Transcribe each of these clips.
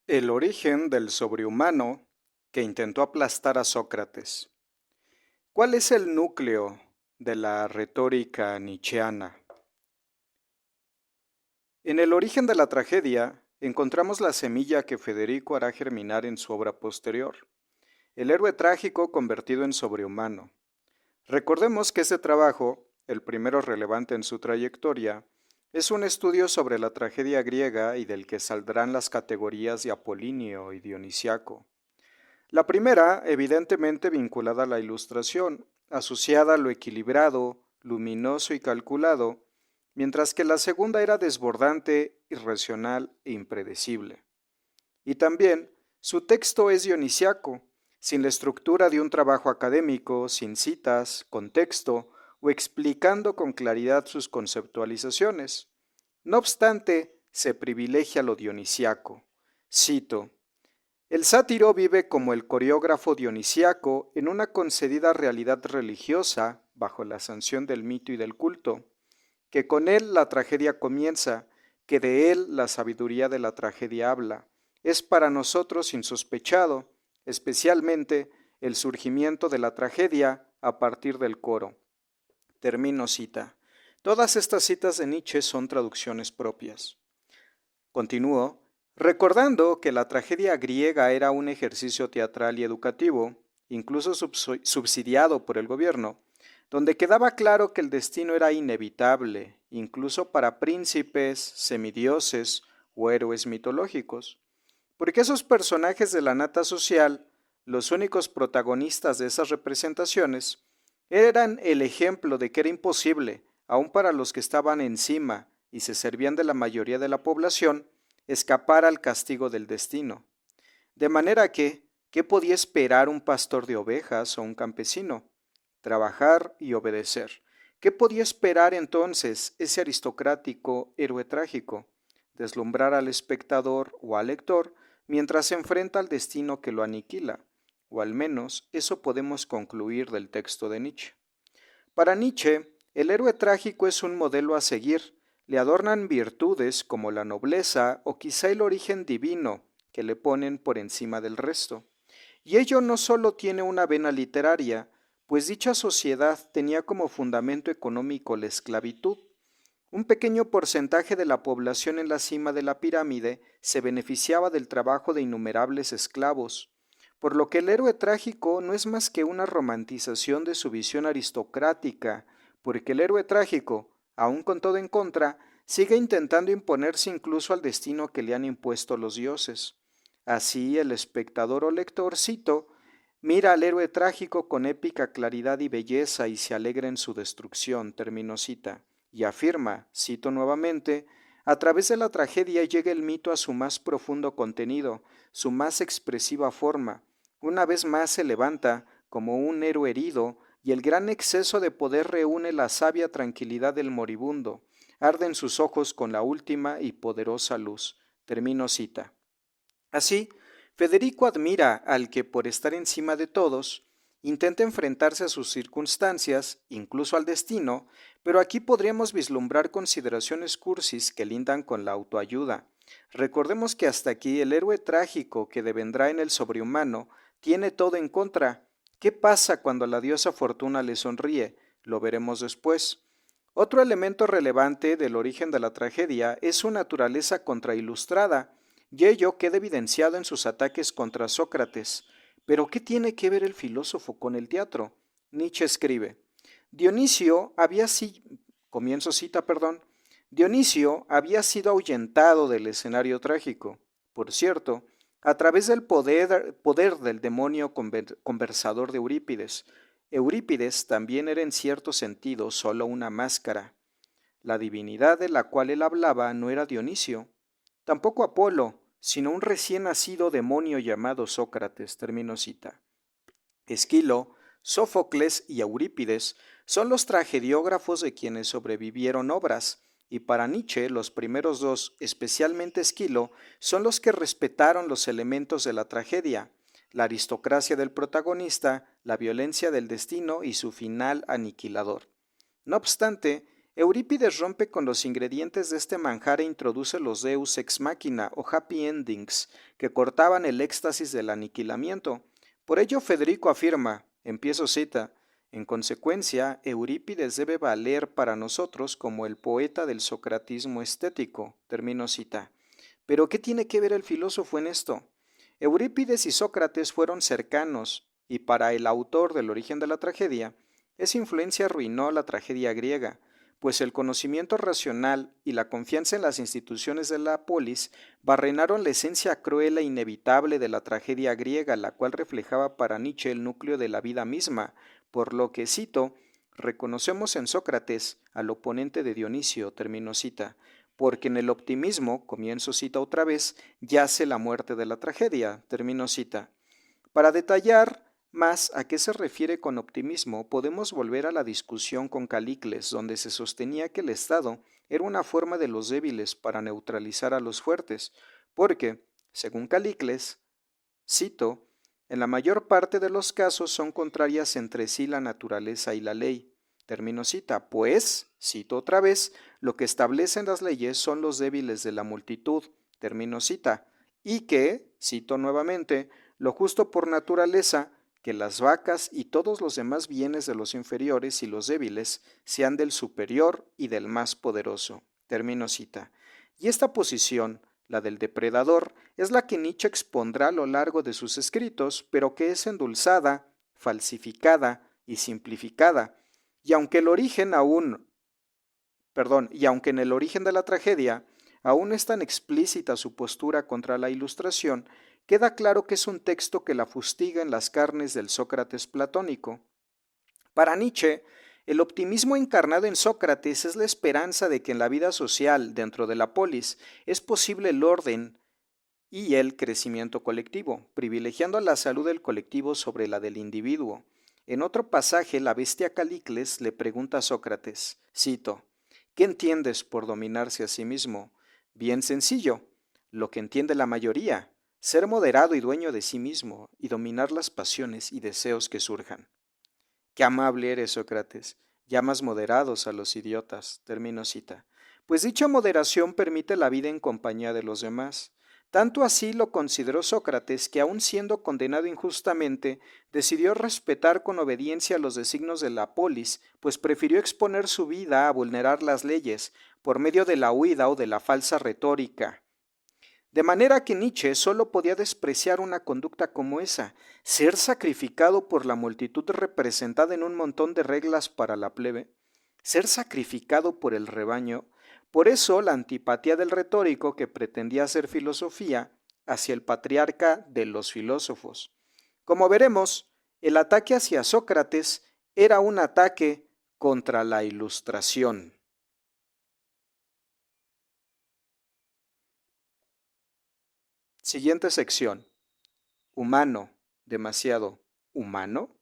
El origen del sobrehumano que intentó aplastar a Sócrates. ¿Cuál es el núcleo de la retórica nietzscheana? En el origen de la tragedia encontramos la semilla que Federico hará germinar en su obra posterior, el héroe trágico convertido en sobrehumano. Recordemos que ese trabajo, el primero relevante en su trayectoria, es un estudio sobre la tragedia griega y del que saldrán las categorías de Apolinio y Dionisiaco. La primera, evidentemente vinculada a la ilustración, asociada a lo equilibrado, luminoso y calculado, mientras que la segunda era desbordante, irracional e impredecible. Y también, su texto es dionisiaco, sin la estructura de un trabajo académico, sin citas, contexto o explicando con claridad sus conceptualizaciones. No obstante, se privilegia lo dionisiaco. Cito: el sátiro vive como el coreógrafo dionisiaco en una concedida realidad religiosa bajo la sanción del mito y del culto, que con él la tragedia comienza, que de él la sabiduría de la tragedia habla. Es para nosotros insospechado, especialmente el surgimiento de la tragedia a partir del coro. Termino cita. Todas estas citas de Nietzsche son traducciones propias. Continúo, recordando que la tragedia griega era un ejercicio teatral y educativo, incluso subsidiado por el gobierno, donde quedaba claro que el destino era inevitable, incluso para príncipes, semidioses o héroes mitológicos, porque esos personajes de la nata social, los únicos protagonistas de esas representaciones, eran el ejemplo de que era imposible, aun para los que estaban encima y se servían de la mayoría de la población, escapar al castigo del destino. De manera que, ¿qué podía esperar un pastor de ovejas o un campesino? Trabajar y obedecer. ¿Qué podía esperar entonces ese aristocrático héroe trágico? Deslumbrar al espectador o al lector mientras se enfrenta al destino que lo aniquila, o al menos eso podemos concluir del texto de Nietzsche. Para Nietzsche, el héroe trágico es un modelo a seguir, le adornan virtudes como la nobleza o quizá el origen divino que le ponen por encima del resto. Y ello no solo tiene una vena literaria, pues dicha sociedad tenía como fundamento económico la esclavitud. Un pequeño porcentaje de la población en la cima de la pirámide se beneficiaba del trabajo de innumerables esclavos, por lo que el héroe trágico no es más que una romantización de su visión aristocrática, porque el héroe trágico, aun con todo en contra, sigue intentando imponerse incluso al destino que le han impuesto los dioses. Así el espectador o lector, cito, mira al héroe trágico con épica claridad y belleza y se alegra en su destrucción, terminó cita, y afirma, cito nuevamente, a través de la tragedia llega el mito a su más profundo contenido, su más expresiva forma. Una vez más se levanta como un héroe herido y el gran exceso de poder reúne la sabia tranquilidad del moribundo. Arden sus ojos con la última y poderosa luz. Termino cita. Así, Federico admira al que, por estar encima de todos, intenta enfrentarse a sus circunstancias, incluso al destino, pero aquí podríamos vislumbrar consideraciones cursis que lindan con la autoayuda. Recordemos que hasta aquí el héroe trágico que devendrá en el sobrehumano tiene todo en contra. ¿Qué pasa cuando la diosa Fortuna le sonríe? Lo veremos después. Otro elemento relevante del origen de la tragedia es su naturaleza contrailustrada, y ello queda evidenciado en sus ataques contra Sócrates. Pero ¿qué tiene que ver el filósofo con el teatro? Nietzsche escribe, Dionisio había sido, comienzo cita, perdón, Dionisio había sido ahuyentado del escenario trágico. Por cierto, a través del poder del demonio conversador de Eurípides. Eurípides también era en cierto sentido solo una máscara. La divinidad de la cual él hablaba no era Dionisio, tampoco Apolo, sino un recién nacido demonio llamado Sócrates, termino cita. Esquilo, Sófocles y Eurípides son los tragediógrafos de quienes sobrevivieron obras, y para Nietzsche los primeros dos, especialmente Esquilo, son los que respetaron los elementos de la tragedia, la aristocracia del protagonista, la violencia del destino y su final aniquilador. No obstante, Eurípides rompe con los ingredientes de este manjar e introduce los deus ex machina o happy endings que cortaban el éxtasis del aniquilamiento. Por ello Federico afirma, empiezo cita, en consecuencia, Eurípides debe valer para nosotros como el poeta del socratismo estético, termino cita. Pero ¿qué tiene que ver el filósofo en esto? Eurípides y Sócrates fueron cercanos, y para el autor del origen de la tragedia, esa influencia arruinó la tragedia griega, pues el conocimiento racional y la confianza en las instituciones de la polis barrenaron la esencia cruel e inevitable de la tragedia griega, la cual reflejaba para Nietzsche el núcleo de la vida misma, por lo que, cito, reconocemos en Sócrates al oponente de Dionisio, termino cita, porque en el optimismo, comienzo cita otra vez, yace la muerte de la tragedia, termino cita. Para detallar más a qué se refiere con optimismo, podemos volver a la discusión con Calicles, donde se sostenía que el Estado era una forma de los débiles para neutralizar a los fuertes, porque, según Calicles, cito, en la mayor parte de los casos son contrarias entre sí la naturaleza y la ley. Termino cita, pues, cito otra vez, lo que establecen las leyes son los débiles de la multitud. Termino cita, y que, cito nuevamente, lo justo por naturaleza, que las vacas y todos los demás bienes de los inferiores y los débiles sean del superior y del más poderoso. Termino cita. Y esta posición, la del depredador, es la que Nietzsche expondrá a lo largo de sus escritos, pero que es endulzada, falsificada y simplificada. Y aunque el origen y aunque en el origen de la tragedia aún es tan explícita su postura contra la Ilustración, queda claro que es un texto que la fustiga en las carnes del Sócrates platónico. Para Nietzsche, el optimismo encarnado en Sócrates es la esperanza de que en la vida social, dentro de la polis, es posible el orden y el crecimiento colectivo, privilegiando la salud del colectivo sobre la del individuo. En otro pasaje, la bestia Calicles le pregunta a Sócrates, cito, ¿qué entiendes por dominarse a sí mismo? Bien sencillo, lo que entiende la mayoría, ser moderado y dueño de sí mismo y dominar las pasiones y deseos que surjan. Qué amable eres, Sócrates. Llamas moderados a los idiotas. Termino cita. Pues dicha moderación permite la vida en compañía de los demás. Tanto así lo consideró Sócrates que, aun siendo condenado injustamente, decidió respetar con obediencia los designios de la polis, pues prefirió exponer su vida a vulnerar las leyes por medio de la huida o de la falsa retórica. De manera que Nietzsche solo podía despreciar una conducta como esa, ser sacrificado por la multitud representada en un montón de reglas para la plebe, ser sacrificado por el rebaño. Por eso la antipatía del retórico que pretendía hacer filosofía hacia el patriarca de los filósofos. Como veremos, el ataque hacia Sócrates era un ataque contra la Ilustración. Siguiente sección. Humano, demasiado humano.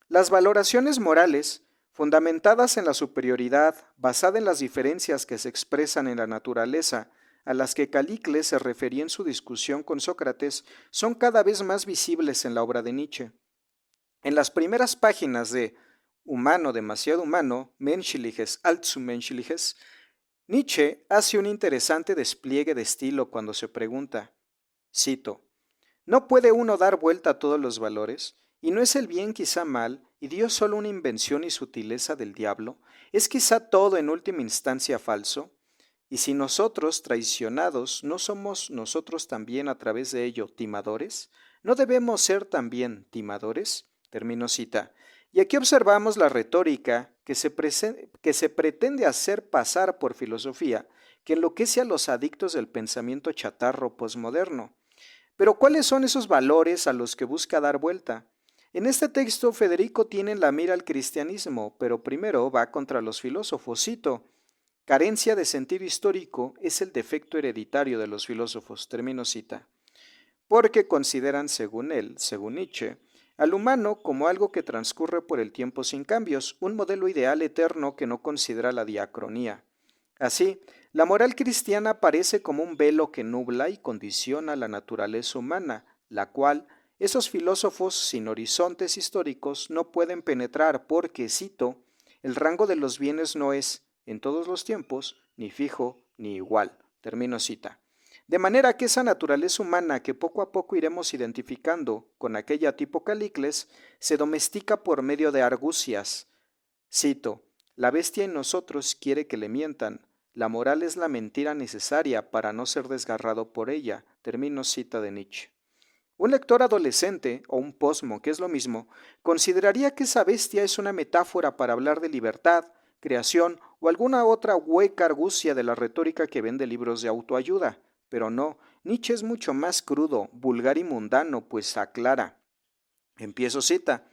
Las valoraciones morales, fundamentadas en la superioridad, basada en las diferencias que se expresan en la naturaleza, a las que Calicles se refería en su discusión con Sócrates, son cada vez más visibles en la obra de Nietzsche. En las primeras páginas de Humano, demasiado humano, Menschliches, allzu menschliches, Nietzsche hace un interesante despliegue de estilo cuando se pregunta, cito, ¿no puede uno dar vuelta a todos los valores? ¿Y no es el bien quizá mal, y Dios solo una invención y sutileza del diablo? ¿Es quizá todo en última instancia falso? Y si nosotros, traicionados, no somos nosotros también a través de ello timadores, ¿no debemos ser también timadores? Termino cita. Y aquí observamos la retórica que se pretende hacer pasar por filosofía, que enloquece a los adictos del pensamiento chatarro posmoderno. Pero ¿cuáles son esos valores a los que busca dar vuelta? En este texto Federico tiene en la mira al cristianismo, pero primero va contra los filósofos. Cito, carencia de sentido histórico es el defecto hereditario de los filósofos. Termino cita. Porque consideran, según él, según Nietzsche, al humano como algo que transcurre por el tiempo sin cambios, un modelo ideal eterno que no considera la diacronía. Así, la moral cristiana parece como un velo que nubla y condiciona la naturaleza humana, la cual esos filósofos sin horizontes históricos no pueden penetrar porque, cito, el rango de los bienes no es, en todos los tiempos, ni fijo ni igual. Termino cita. De manera que esa naturaleza humana que poco a poco iremos identificando con aquella tipo Calicles, se domestica por medio de argucias. Cito, la bestia en nosotros quiere que le mientan, la moral es la mentira necesaria para no ser desgarrado por ella. Termino cita de Nietzsche. Un lector adolescente, o un posmo, que es lo mismo, consideraría que esa bestia es una metáfora para hablar de libertad, creación o alguna otra hueca argucia de la retórica que vende libros de autoayuda. Pero no, Nietzsche es mucho más crudo, vulgar y mundano, pues aclara. Empiezo cita.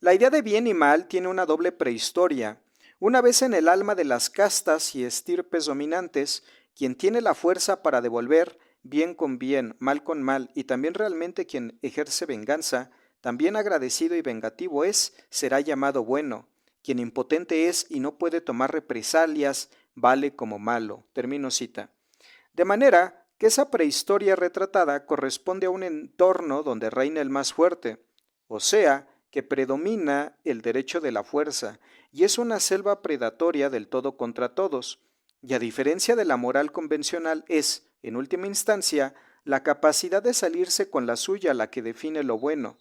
La idea de bien y mal tiene una doble prehistoria. Una vez en el alma de las castas y estirpes dominantes, quien tiene la fuerza para devolver bien con bien, mal con mal, y también realmente quien ejerce venganza, también agradecido y vengativo es, será llamado bueno. Quien impotente es y no puede tomar represalias, vale como malo. Termino cita. De manera que esa prehistoria retratada corresponde a un entorno donde reina el más fuerte, o sea, que predomina el derecho de la fuerza, y es una selva predatoria del todo contra todos, y a diferencia de la moral convencional es, en última instancia, la capacidad de salirse con la suya la que define lo bueno.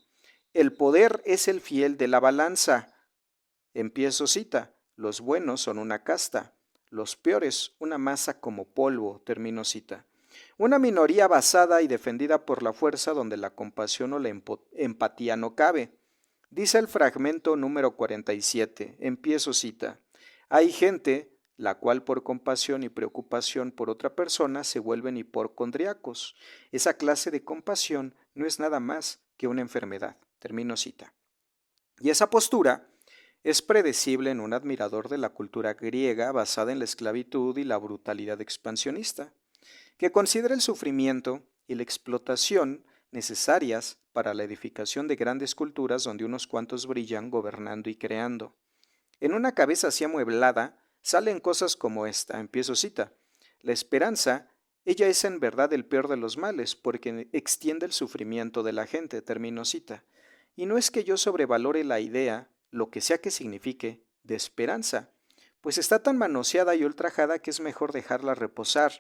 El poder es el fiel de la balanza. Empiezo cita, los buenos son una casta, los peores una masa como polvo, termino cita. Una minoría basada y defendida por la fuerza donde la compasión o la empatía no cabe. Dice el fragmento número 47, empiezo cita. Hay gente la cual por compasión y preocupación por otra persona se vuelven hipocondriacos. Esa clase de compasión no es nada más que una enfermedad. Termino cita. Y esa postura es predecible en un admirador de la cultura griega basada en la esclavitud y la brutalidad expansionista, que considera el sufrimiento y la explotación necesarias para la edificación de grandes culturas donde unos cuantos brillan gobernando y creando. En una cabeza así amueblada salen cosas como esta, empiezo cita. La esperanza, ella es en verdad el peor de los males, porque extiende el sufrimiento de la gente, termino cita. Y no es que yo sobrevalore la idea, lo que sea que signifique, de esperanza, pues está tan manoseada y ultrajada que es mejor dejarla reposar.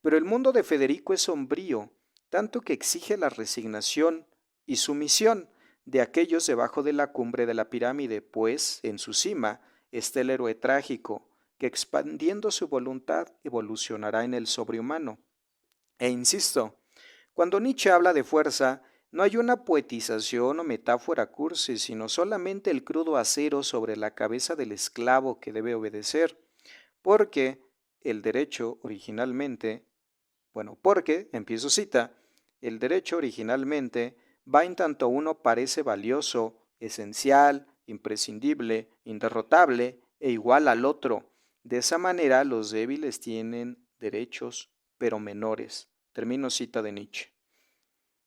Pero el mundo de Federico es sombrío, tanto que exige la resignación y sumisión de aquellos debajo de la cumbre de la pirámide, pues en su cima está el héroe trágico, que expandiendo su voluntad evolucionará en el sobrehumano. E insisto, cuando Nietzsche habla de fuerza, no hay una poetización o metáfora cursi, sino solamente el crudo acero sobre la cabeza del esclavo que debe obedecer, porque el derecho originalmente, empiezo cita, el derecho originalmente va en tanto uno parece valioso, esencial, imprescindible, inderrotable e igual al otro. De esa manera los débiles tienen derechos, pero menores. Termino cita de Nietzsche.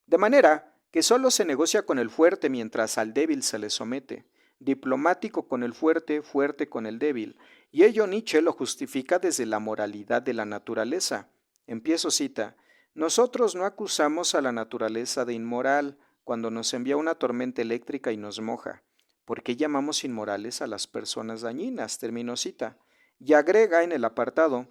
De manera que solo se negocia con el fuerte mientras al débil se le somete, diplomático con el fuerte, fuerte con el débil, y ello Nietzsche lo justifica desde la moralidad de la naturaleza. Empiezo cita, nosotros no acusamos a la naturaleza de inmoral cuando nos envía una tormenta eléctrica y nos moja. ¿Por qué llamamos inmorales a las personas dañinas? Termino cita. Y agrega en el apartado,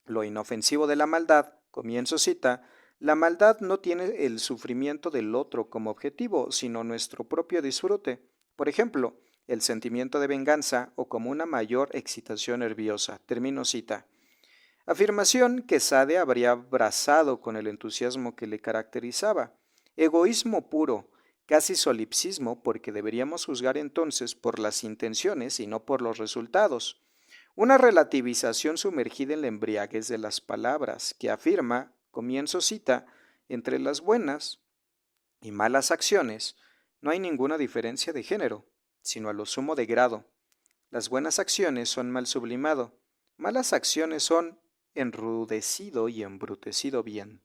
lo inofensivo de la maldad, comienzo cita, la maldad no tiene el sufrimiento del otro como objetivo, sino nuestro propio disfrute. Por ejemplo, el sentimiento de venganza o como una mayor excitación nerviosa. Termino cita. Afirmación que Sade habría abrazado con el entusiasmo que le caracterizaba. Egoísmo puro, casi solipsismo, porque deberíamos juzgar entonces por las intenciones y no por los resultados. Una relativización sumergida en la embriaguez de las palabras, que afirma, comienzo cita, entre las buenas y malas acciones no hay ninguna diferencia de género, sino a lo sumo de grado. Las buenas acciones son mal sublimado, malas acciones son enrudecido y embrutecido bien.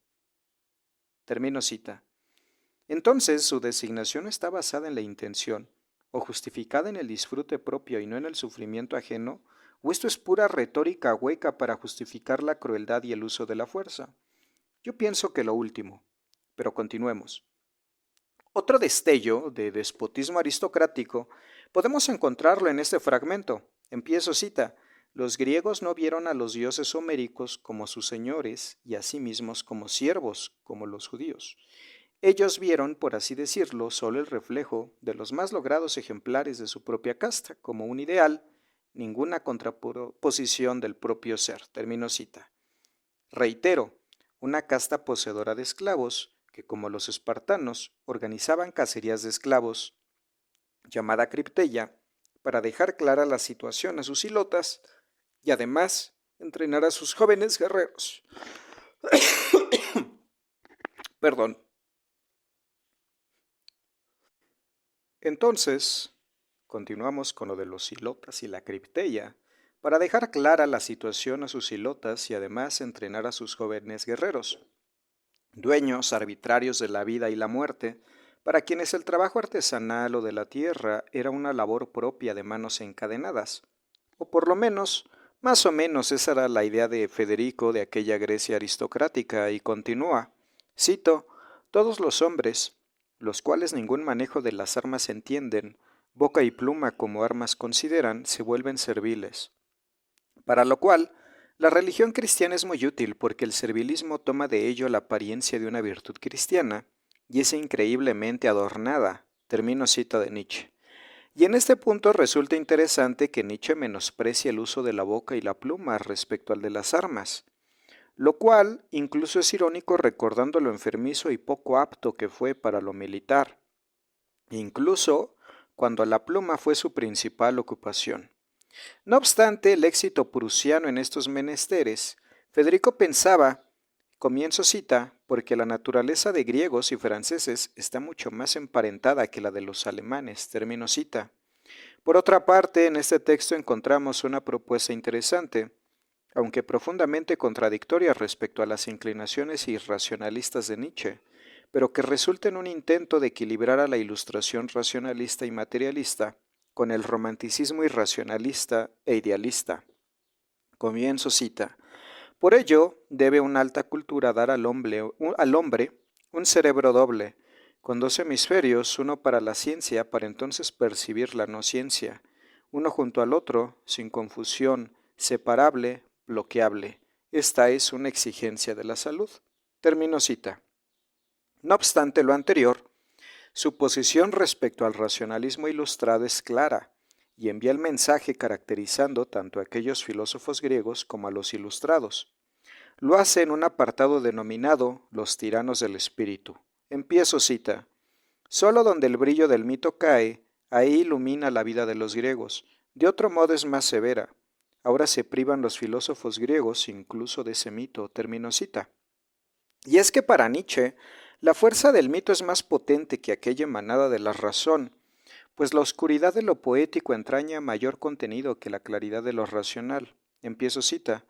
Termino cita. Entonces su designación está basada en la intención, o justificada en el disfrute propio y no en el sufrimiento ajeno, o esto es pura retórica hueca para justificar la crueldad y el uso de la fuerza. Yo pienso que lo último, pero continuemos. Otro destello de despotismo aristocrático podemos encontrarlo en este fragmento. Empiezo cita. Los griegos no vieron a los dioses homéricos como sus señores y a sí mismos como siervos, como los judíos. Ellos vieron, por así decirlo, solo el reflejo de los más logrados ejemplares de su propia casta, como un ideal, ninguna contraposición del propio ser. Termino cita. Reitero, una casta poseedora de esclavos, que como los espartanos organizaban cacerías de esclavos, llamada cripteia, para dejar clara la situación a sus hilotas y además entrenar a sus jóvenes guerreros. Perdón. Entonces, continuamos con lo de los hilotas y la cripteia, para dejar clara la situación a sus hilotas y además entrenar a sus jóvenes guerreros, dueños arbitrarios de la vida y la muerte, para quienes el trabajo artesanal o de la tierra era una labor propia de manos encadenadas, o por lo menos, más o menos esa era la idea de Federico de aquella Grecia aristocrática, y continúa, cito, todos los hombres, los cuales ningún manejo de las armas entienden, boca y pluma como armas consideran, se vuelven serviles. Para lo cual, la religión cristiana es muy útil porque el servilismo toma de ello la apariencia de una virtud cristiana y es increíblemente adornada. Termino cita de Nietzsche. Y en este punto resulta interesante que Nietzsche menosprecia el uso de la boca y la pluma respecto al de las armas, lo cual incluso es irónico recordando lo enfermizo y poco apto que fue para lo militar, incluso cuando la pluma fue su principal ocupación. No obstante el éxito prusiano en estos menesteres, Federico pensaba, comienzo cita, porque la naturaleza de griegos y franceses está mucho más emparentada que la de los alemanes, termino cita. Por otra parte, en este texto encontramos una propuesta interesante, aunque profundamente contradictoria respecto a las inclinaciones irracionalistas de Nietzsche, pero que resulta en un intento de equilibrar a la ilustración racionalista y materialista con el romanticismo irracionalista e idealista. Comienzo cita. Por ello, debe una alta cultura dar al hombre un cerebro doble, con dos hemisferios, uno para la ciencia, para entonces percibir la no ciencia, uno junto al otro, sin confusión, separable, bloqueable. Esta es una exigencia de la salud. Termino cita. No obstante lo anterior, su posición respecto al racionalismo ilustrado es clara y envía el mensaje caracterizando tanto a aquellos filósofos griegos como a los ilustrados. Lo hace en un apartado denominado Los tiranos del espíritu. Empiezo cita. Solo donde el brillo del mito cae, ahí ilumina la vida de los griegos. De otro modo es más severa. Ahora se privan los filósofos griegos incluso de ese mito. Termino cita. Y es que para Nietzsche, la fuerza del mito es más potente que aquella emanada de la razón, pues la oscuridad de lo poético entraña mayor contenido que la claridad de lo racional. Empiezo cita.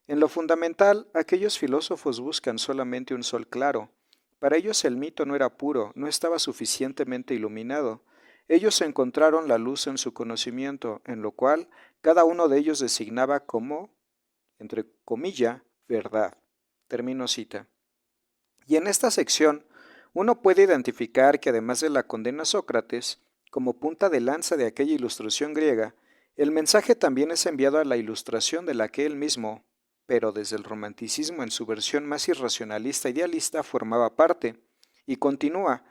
En lo fundamental, aquellos filósofos buscan solamente un sol claro. Para ellos el mito no era puro, no estaba suficientemente iluminado. Ellos encontraron la luz en su conocimiento, en lo cual cada uno de ellos designaba como, entre comillas, verdad. Termino cita. Y en esta sección, uno puede identificar que además de la condena a Sócrates, como punta de lanza de aquella ilustración griega, el mensaje también es enviado a la ilustración de la que él mismo, pero desde el romanticismo en su versión más irracionalista e idealista, formaba parte, y continúa.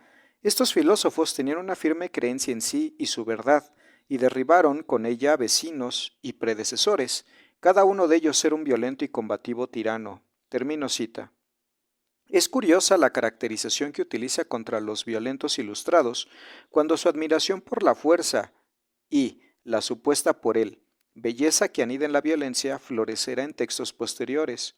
Estos filósofos tenían una firme creencia en sí y su verdad, y derribaron con ella a vecinos y predecesores, cada uno de ellos era un violento y combativo tirano. Termino cita. Es curiosa la caracterización que utiliza contra los violentos ilustrados, cuando su admiración por la fuerza y la supuesta por él belleza que anida en la violencia florecerá en textos posteriores.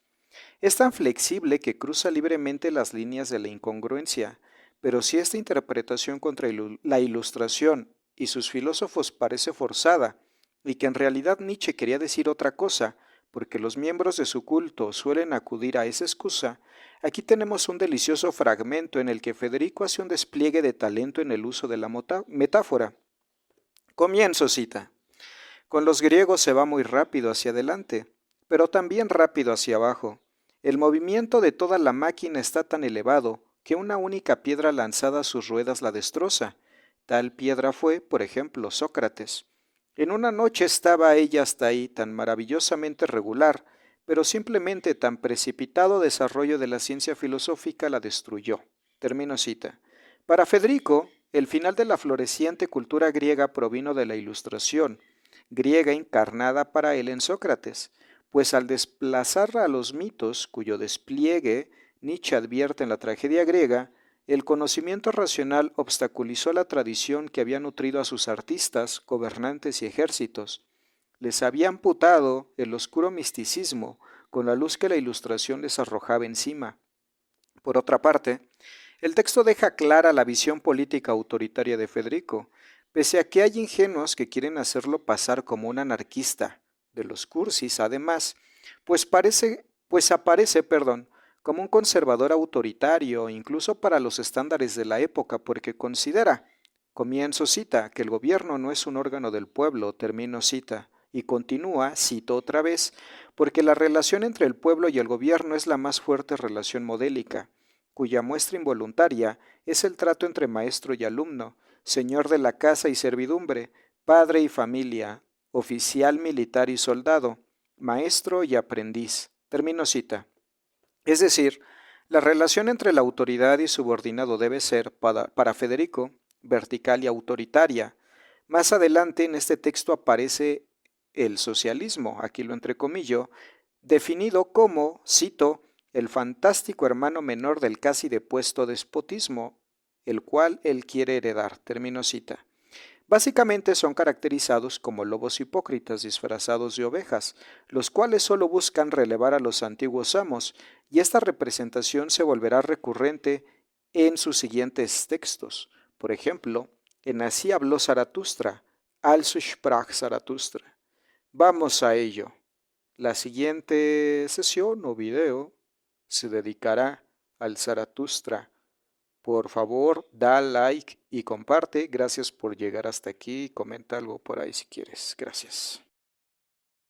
Es tan flexible que cruza libremente las líneas de la incongruencia, pero si esta interpretación contra la ilustración y sus filósofos parece forzada, y que en realidad Nietzsche quería decir otra cosa, porque los miembros de su culto suelen acudir a esa excusa, aquí tenemos un delicioso fragmento en el que Federico hace un despliegue de talento en el uso de la metáfora. Comienzo cita. Con los griegos se va muy rápido hacia adelante, pero también rápido hacia abajo. El movimiento de toda la máquina está tan elevado que una única piedra lanzada a sus ruedas la destroza. Tal piedra fue, por ejemplo, Sócrates. En una noche estaba ella hasta ahí, tan maravillosamente regular, pero simplemente tan precipitado desarrollo de la ciencia filosófica la destruyó. Termino cita. Para Federico, el final de la floreciente cultura griega provino de la Ilustración, griega encarnada para él en Sócrates, pues al desplazar a los mitos, cuyo despliegue Nietzsche advierte en la tragedia griega, el conocimiento racional obstaculizó la tradición que había nutrido a sus artistas, gobernantes y ejércitos. Les había amputado el oscuro misticismo con la luz que la Ilustración les arrojaba encima. Por otra parte, el texto deja clara la visión política autoritaria de Federico, pese a que hay ingenuos que quieren hacerlo pasar como un anarquista, de los cursis además, pues aparece, como un conservador autoritario, incluso para los estándares de la época, porque considera, comienzo cita, que el gobierno no es un órgano del pueblo, termino cita, y continúa, cito otra vez, porque la relación entre el pueblo y el gobierno es la más fuerte relación modélica, cuya muestra involuntaria es el trato entre maestro y alumno, señor de la casa y servidumbre, padre y familia, oficial militar y soldado, maestro y aprendiz. Termino cita. Es decir, la relación entre la autoridad y subordinado debe ser, para Federico, vertical y autoritaria. Más adelante en este texto aparece el socialismo, aquí lo entrecomillo, definido como, cito, el fantástico hermano menor del casi depuesto despotismo, el cual él quiere heredar. Termino cita. Básicamente son caracterizados como lobos hipócritas disfrazados de ovejas, los cuales solo buscan relevar a los antiguos amos, y esta representación se volverá recurrente en sus siguientes textos. Por ejemplo, en Así habló Zaratustra, Also sprach Zaratustra. Vamos a ello. La siguiente sesión o video se dedicará al Zaratustra. Por favor, da like y comparte. Gracias por llegar hasta aquí. Comenta algo por ahí si quieres. Gracias.